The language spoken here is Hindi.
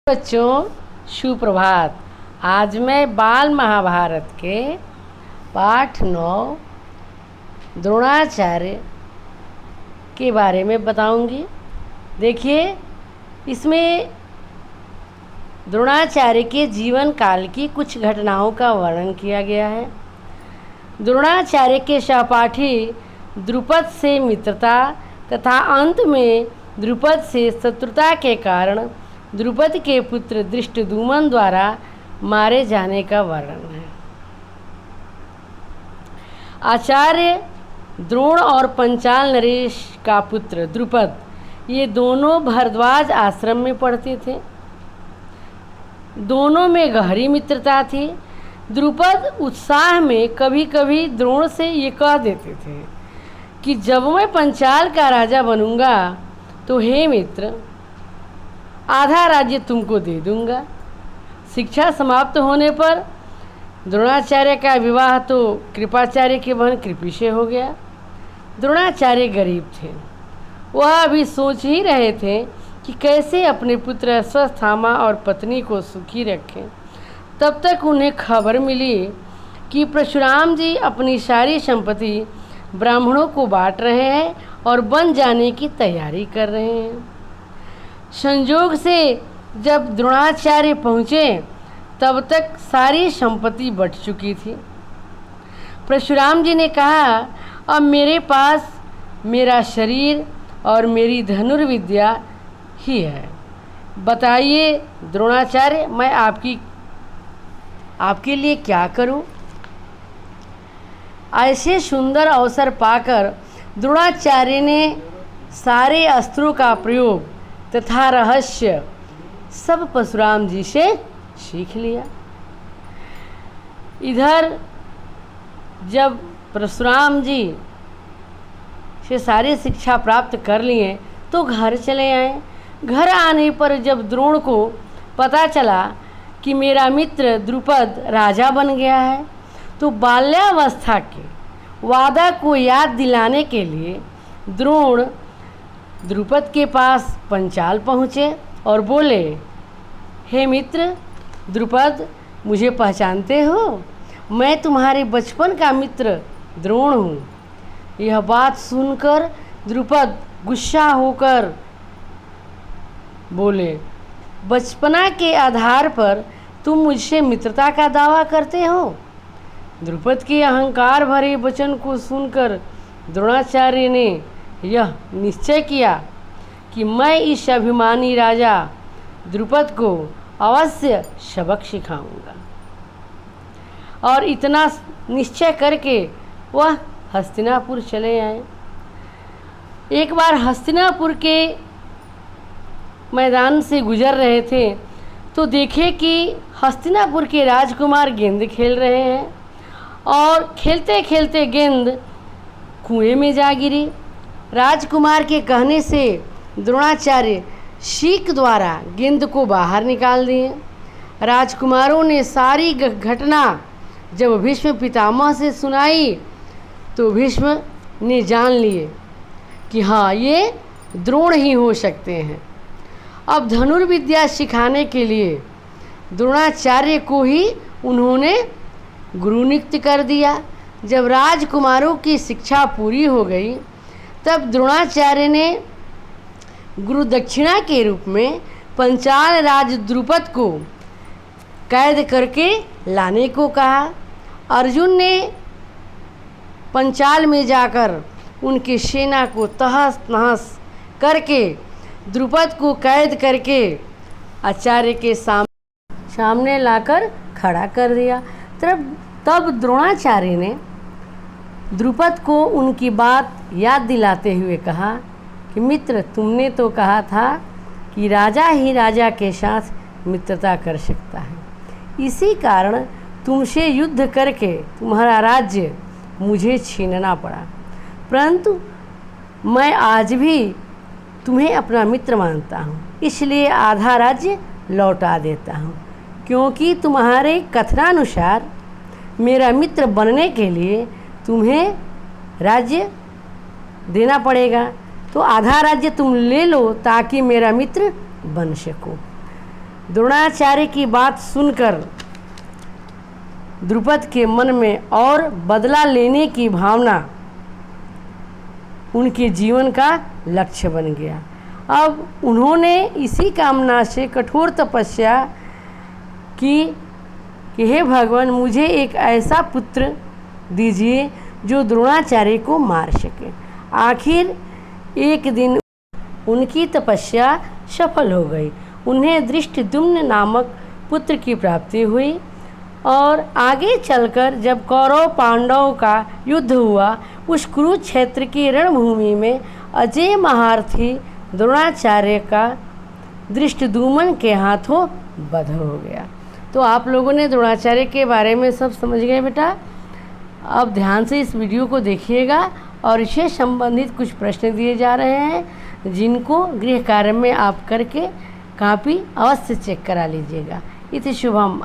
बच्चों, सुप्रभात। आज मैं बाल महाभारत के पाठ 9 द्रोणाचार्य के बारे में बताऊंगी। देखिए, इसमें द्रोणाचार्य के जीवन काल की कुछ घटनाओं का वर्णन किया गया है। द्रोणाचार्य के सहपाठी द्रुपद से मित्रता तथा अंत में द्रुपद से शत्रुता के कारण द्रुपद के पुत्र धृष्टद्युम्न द्वारा मारे जाने का वर्णन है। आचार्य द्रोण और पंचाल नरेश का पुत्र द्रुपद, ये दोनों भारद्वाज आश्रम में पढ़ते थे। दोनों में गहरी मित्रता थी। द्रुपद उत्साह में कभी कभी द्रोण से ये कह देते थे कि जब मैं पंचाल का राजा बनूंगा तो हे मित्र, आधा राज्य तुमको दे दूंगा। शिक्षा समाप्त होने पर द्रोणाचार्य का विवाह तो कृपाचार्य के बहन कृपि से हो गया। द्रोणाचार्य गरीब थे। वह अभी सोच ही रहे थे कि कैसे अपने पुत्र अश्वत्थामा और पत्नी को सुखी रखें। तब तक उन्हें खबर मिली कि परशुराम जी अपनी सारी संपत्ति ब्राह्मणों को बांट रहे हैं और बन जाने की तैयारी कर रहे हैं। संयोग से जब द्रोणाचार्य पहुँचे तब तक सारी संपत्ति बट चुकी थी। परशुराम जी ने कहा, अब मेरे पास मेरा शरीर और मेरी धनुर्विद्या ही है। बताइए द्रोणाचार्य, मैं आपके लिए क्या करूं? ऐसे सुंदर अवसर पाकर द्रोणाचार्य ने सारे अस्त्रों का प्रयोग तथा रहस्य सब परशुराम जी से सीख लिया। इधर जब परशुराम जी से सारी शिक्षा प्राप्त कर लिए तो घर चले आए। घर आने पर जब द्रोण को पता चला कि मेरा मित्र द्रुपद राजा बन गया है, तो बाल्यावस्था के वादा को याद दिलाने के लिए द्रोण द्रुपद के पास पंचाल पहुँचे और बोले, हे मित्र द्रुपद, मुझे पहचानते हो? मैं तुम्हारे बचपन का मित्र द्रोण हूँ। यह बात सुनकर द्रुपद गुस्सा होकर बोले, बचपना के आधार पर तुम मुझसे मित्रता का दावा करते हो? द्रुपद के अहंकार भरे वचन को सुनकर द्रोणाचार्य ने यह निश्चय किया कि मैं इस अभिमानी राजा द्रुपद को अवश्य सबक सिखाऊंगा। और इतना निश्चय करके वह हस्तिनापुर चले आए। एक बार हस्तिनापुर के मैदान से गुजर रहे थे तो देखे कि हस्तिनापुर के राजकुमार गेंद खेल रहे हैं और खेलते खेलते गेंद कुएं में जा गिरी। राजकुमार के कहने से द्रोणाचार्य सीख द्वारा गेंद को बाहर निकाल दिए। राजकुमारों ने सारी घटना जब भीष्म पितामह से सुनाई तो भीष्म ने जान लिए कि हाँ, ये द्रोण ही हो सकते हैं। अब धनुर्विद्या सिखाने के लिए द्रोणाचार्य को ही उन्होंने गुरु नियुक्त कर दिया। जब राजकुमारों की शिक्षा पूरी हो गई तब द्रोणाचार्य ने गुरु दक्षिणा के रूप में पंचाल राज द्रुपद को कैद करके लाने को कहा। अर्जुन ने पंचाल में जाकर उनकी सेना को तहस नहस करके द्रुपद को कैद करके आचार्य के सामने लाकर खड़ा कर दिया। तब द्रोणाचार्य ने द्रुपद को उनकी बात याद दिलाते हुए कहा कि मित्र, तुमने तो कहा था कि राजा ही राजा के साथ मित्रता कर सकता है। इसी कारण तुमसे युद्ध करके तुम्हारा राज्य मुझे छीनना पड़ा, परंतु मैं आज भी तुम्हें अपना मित्र मानता हूँ, इसलिए आधा राज्य लौटा देता हूँ। क्योंकि तुम्हारे कथनानुसार मेरा मित्र बनने के लिए तुम्हें राज्य देना पड़ेगा, तो आधा राज्य तुम ले लो ताकि मेरा मित्र बन सको। द्रोणाचार्य की बात सुनकर द्रुपद के मन में और बदला लेने की भावना उनके जीवन का लक्ष्य बन गया। अब उन्होंने इसी कामना से कठोर तपस्या की कि हे भगवान, मुझे एक ऐसा पुत्र दीजिए जो द्रोणाचार्य को मार सके। आखिर एक दिन उनकी तपस्या सफल हो गई। उन्हें धृष्टद्युम्न नामक पुत्र की प्राप्ति हुई और आगे चलकर जब कौरव पांडवों का युद्ध हुआ, उस कुरुक्षेत्र की रणभूमि में अजय महारथी द्रोणाचार्य का धृष्टद्युम्न के हाथों वध हो गया। तो आप लोगों ने द्रोणाचार्य के बारे में सब समझ गए बेटा। अब ध्यान से इस वीडियो को देखिएगा और इससे संबंधित कुछ प्रश्न दिए जा रहे हैं जिनको गृह कार्य में आप करके कापी अवश्य चेक करा लीजिएगा। इति शुभम।